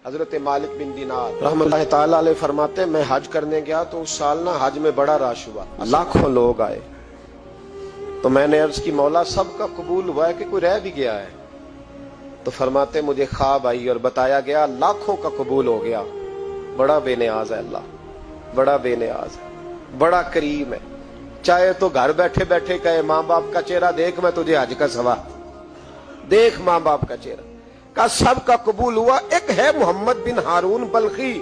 حضرت مالک بن دینار رحمۃ اللہ تعالی علیہ فرماتے میں حج کرنے گیا تو اس سال نا حج میں بڑا رش ہوا، لاکھوں لوگ آئے، تو میں نے عرض کی مولا سب کا قبول ہوا ہے کہ کوئی رہ بھی گیا ہے؟ تو فرماتے مجھے خواب آئی اور بتایا گیا لاکھوں کا قبول ہو گیا۔ بڑا بے نیاز ہے اللہ، بڑا بے نیاز ہے، بڑا کریم ہے۔ چاہے تو گھر بیٹھے بیٹھے کہے ماں باپ کا چہرہ دیکھ میں تجھے حج کا ثواب دیکھ، ماں باپ کا چہرہ کا سب کا قبول ہوا، ایک ہے محمد بن ہارون بلخی،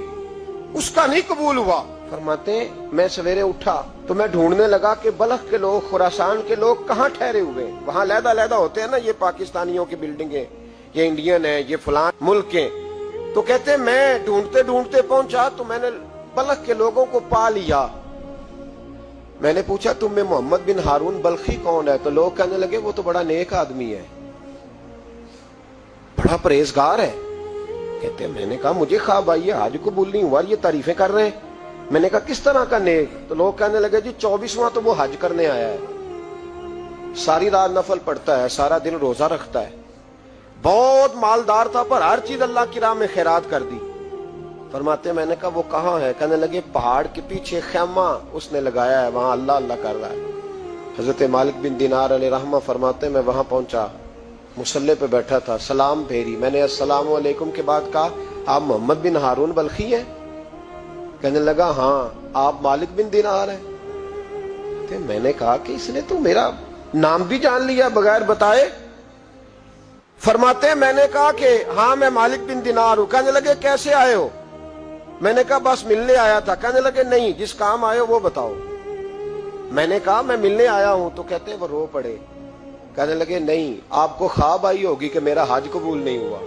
اس کا نہیں قبول ہوا۔ فرماتے ہیں میں سویرے اٹھا تو میں ڈھونڈنے لگا کہ بلخ کے لوگ، خراسان کے لوگ کہاں ٹھہرے ہوئے ہیں، وہاں علیحدہ علیحدہ ہوتے ہیں نا، یہ پاکستانیوں کی بلڈنگیں، یہ انڈین ہیں، یہ فلان ملک ہیں۔ تو کہتے ہیں میں ڈھونڈتے ڈھونڈتے پہنچا تو میں نے بلخ کے لوگوں کو پا لیا۔ میں نے پوچھا تم میں محمد بن ہارون بلخی کون ہے؟ تو لوگ کہنے لگے وہ تو بڑا نیک آدمی ہے، بڑا پرہیزگار ہے۔ کہتے ہیں میں نے کہا مجھے خواب آئی ہے، حج قبول نہیں ہوا، یہ تعریفیں کر رہے ہیں۔ میں نے کہا کس طرح کا نیک؟ تو لوگ کہنے لگے جی 24واں تو وہ حج کرنے آیا ہے، ساری رات نفل پڑھتا ہے، سارا دن روزہ رکھتا ہے، بہت مالدار تھا پر ہر چیز اللہ کی راہ میں خیرات کر دی۔ فرماتے میں نے کہا وہ کہاں ہے؟ کہنے لگے پہاڑ کے پیچھے خیمہ اس نے لگایا ہے، وہاں اللہ اللہ کر رہا ہے۔ حضرت مالک بن دینار علیہ رحمہ فرماتے میں وہاں پہنچا، مصلی پہ بیٹھا تھا، سلام پھیری، میں نے السلام علیکم کے بعد کہا آپ محمد بن ہارون بلخی ہیں؟ کہنے لگا ہاں۔ آپ مالک بن دینار ہیں؟ میں نے کہا کہ اس نے تو میرا نام بھی جان لیا بغیر بتائے۔ فرماتے ہیں میں نے کہا کہ ہاں میں مالک بن دینار ہوں۔ کہنے لگے کیسے آئے ہو؟ میں نے کہا بس ملنے آیا تھا۔ کہنے لگے نہیں، جس کام آئے ہو وہ بتاؤ۔ میں نے کہا میں ملنے آیا ہوں۔ تو کہتے ہیں وہ رو پڑے، کہنے لگے نہیں آپ کو خواب آئی ہوگی کہ میرا حج قبول نہیں ہوا۔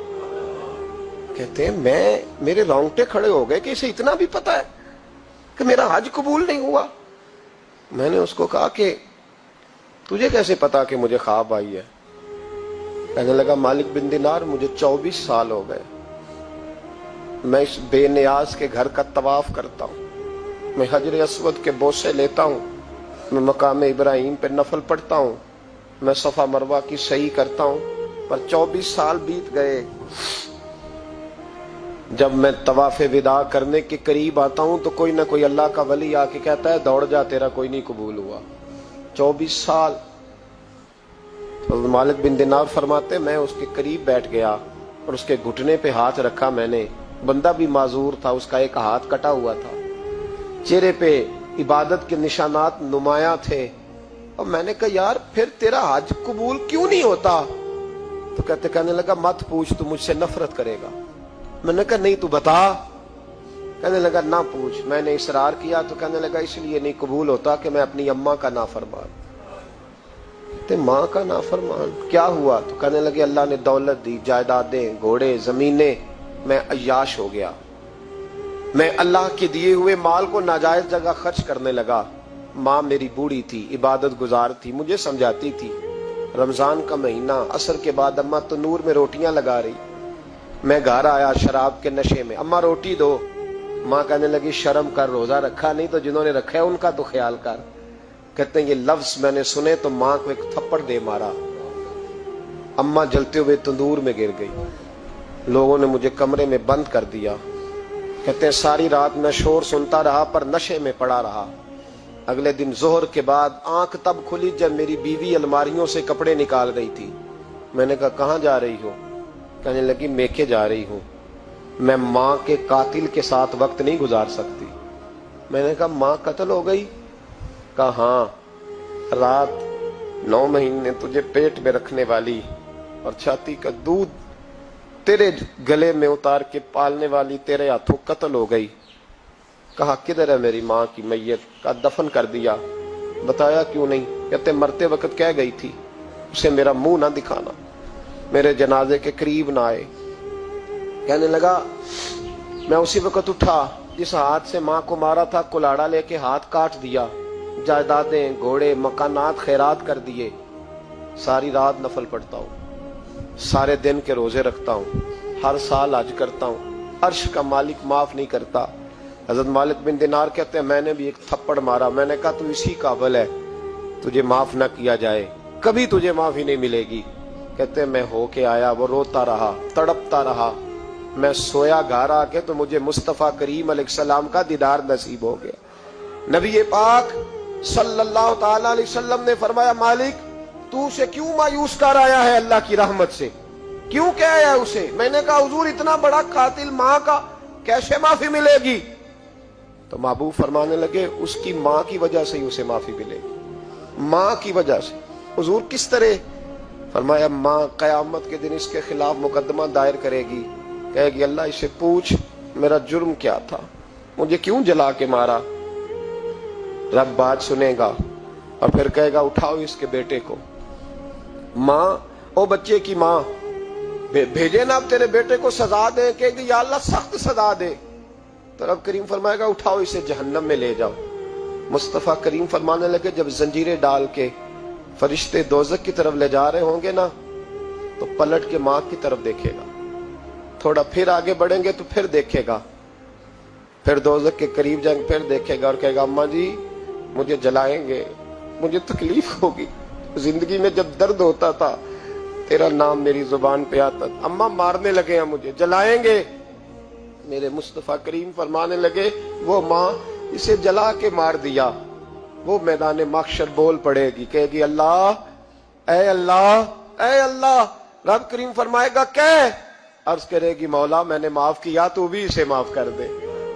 کہتے ہیں میرے رونگٹے کھڑے ہو گئے کہ اسے اتنا بھی پتا ہے کہ میرا حج قبول نہیں ہوا۔ میں نے اس کو کہا کہ تجھے کیسے پتا کہ مجھے خواب آئی ہے؟ کہنے لگا مالک بن دینار مجھے 24 سال ہو گئے، میں اس بے نیاز کے گھر کا طواف کرتا ہوں، میں حجر اسود کے بوسے لیتا ہوں، میں مقام ابراہیم پہ نفل پڑھتا ہوں، میں صفا مروہ کی سعی کرتا ہوں، پر 24 سال بیت گئے۔ جب میں طواف وداع کرنے کے قریب آتا ہوں تو کوئی نہ کوئی اللہ کا ولی آ کے کہتا ہے دوڑ جا تیرا کوئی نہیں قبول ہوا۔ 24 سال۔ مالک بن دینار فرماتے میں اس کے قریب بیٹھ گیا اور اس کے گھٹنے پہ ہاتھ رکھا، میں نے، بندہ بھی معذور تھا، اس کا ایک ہاتھ کٹا ہوا تھا، چہرے پہ عبادت کے نشانات نمایاں تھے، اور میں نے کہا یار پھر تیرا حج قبول کیوں نہیں ہوتا؟ تو کہنے لگا مت پوچھ، تو مجھ سے نفرت کرے گا۔ میں نے کہا نہیں تو بتا۔ کہنے لگا نہ پوچھ۔ میں نے اصرار کیا تو کہنے لگا اس لیے نہیں قبول ہوتا کہ میں اپنی اماں کا نافرمان۔ تے ماں کا نافرمان کیا ہوا؟ تو کہنے لگے اللہ نے دولت دی، جائیدادیں، گھوڑے، زمینیں، میں عیاش ہو گیا، میں اللہ کے دیے ہوئے مال کو ناجائز جگہ خرچ کرنے لگا۔ ماں میری بوڑھی تھی، عبادت گزار تھی، مجھے سمجھاتی تھی۔ رمضان کا مہینہ، عصر کے بعد اماں تنور میں روٹیاں لگا رہی، میں گھر آیا شراب کے نشے میں، اماں روٹی دو۔ ماں کہنے لگی شرم کر، روزہ رکھا نہیں تو جنہوں نے رکھا ہے ان کا تو خیال کر۔ کہتے ہیں یہ لفظ میں نے سنے تو ماں کو ایک تھپڑ دے مارا، اماں جلتے ہوئے تندور میں گر گئی، لوگوں نے مجھے کمرے میں بند کر دیا۔ کہتے ہیں ساری رات میں شور سنتا رہا پر نشے میں پڑا رہا۔ اگلے دن ظہر کے بعد آنکھ تب کھلی جب میری بیوی الماریوں سے کپڑے نکال رہی تھی۔ میں نے کہا کہاں جا رہی ہو؟ کہنے لگی میکے جا رہی ہوں، میں ماں کے قاتل کے ساتھ وقت نہیں گزار سکتی۔ میں نے کہا ماں قتل ہو گئی؟ کہا ہاں، رات 9 مہینے تجھے پیٹ میں رکھنے والی اور چھاتی کا دودھ تیرے گلے میں اتار کے پالنے والی تیرے ہاتھوں قتل ہو گئی۔ کہا کدھر ہے میری ماں کی میت؟ کہا دفن کر دیا۔ بتایا کیوں نہیں؟ کہتے مرتے وقت کہہ گئی تھی اسے میرا منہ نہ دکھانا، میرے جنازے کے قریب نہ آئے۔ کہنے لگا میں اسی وقت اٹھا جس ہاتھ سے ماں کو مارا تھا، کلاڑا لے کے ہاتھ کاٹ دیا، جائیدادیں، گھوڑے، مکانات خیرات کر دیے، ساری رات نفل پڑھتا ہوں، سارے دن کے روزے رکھتا ہوں، ہر سال حج کرتا ہوں، عرش کا مالک معاف نہیں کرتا۔ حضرت مالک بن دینار کہتے ہیں میں نے بھی ایک تھپڑ مارا، میں نے کہا تو اسی قابل ہے تجھے معاف نہ کیا جائے، کبھی تجھے معافی نہیں ملے گی۔ کہتے ہیں میں ہو کے آیا، وہ روتا رہا، تڑپتا رہا، میں سویا گھر آ کے تو مجھے مصطفیٰ کریم علیہ السلام کا دیدار نصیب ہو گیا۔ نبی پاک صلی اللہ تعالی علیہ وسلم نے فرمایا مالک تو اسے کیوں مایوس کر آیا ہے اللہ کی رحمت سے، کیوں کہہ آیا اسے؟ میں نے کہا حضور اتنا بڑا قاتل ماں کا کیسے معافی ملے گی؟ تو محبوب فرمانے لگے اس کی ماں کی وجہ سے ہی اسے معافی ملے گی، ماں کی وجہ سے۔ حضور کس طرح؟ فرمایا ماں قیامت کے دن اس کے خلاف مقدمہ دائر کرے گی، کہے گی اللہ اسے پوچھ میرا جرم کیا تھا، مجھے کیوں جلا کے مارا؟ رب بات سنے گا اور پھر کہے گا اٹھاؤ اس کے بیٹے کو۔ ماں او بچے کی ماں بھیجے نا اب تیرے بیٹے کو سزا دے، کہے گی یا اللہ سخت سزا دے، تو رب کریم فرمائے گا اٹھاؤ اسے جہنم میں لے جاؤ۔ مصطفیٰ کریم فرمانے لگے جب زنجیریں ڈال کے فرشتے دوزخ کی طرف لے جا رہے ہوں گے نا تو پلٹ کے ماں کی طرف دیکھے گا، تھوڑا پھر آگے بڑھیں گے تو پھر دیکھے گا، پھر دوزخ کے قریب جائیں گے پھر دیکھے گا اور کہے گا اماں جی مجھے جلائیں گے، مجھے تکلیف ہوگی، زندگی میں جب درد ہوتا تھا تیرا نام میری زبان پہ آتا تھا، اماں مارنے لگے ہیں مجھے، جلائیں گے۔ میرے مصطفیٰ کریم فرمانے لگے وہ ماں اسے جلا کے مار دیا، وہ میدان محشر بول پڑے گی، کہے گی اللہ اے اللہ اے اللہ۔ رب کریم فرمائے گا کہ عرض کرے گی مولا میں نے معاف کیا تو بھی اسے معاف کر دے۔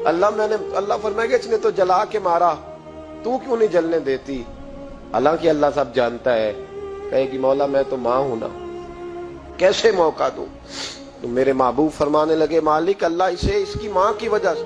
اللہ فرمائے گا اس نے تو جلا کے مارا، تو کیوں نہیں جلنے دیتی؟ حالانکہ اللہ سب جانتا ہے، کہے گی مولا میں تو ماں ہوں نا، کیسے موقع دوں؟ تو میرے محبوب فرمانے لگے مالک اللہ اسے اس کی ماں کی وجہ سے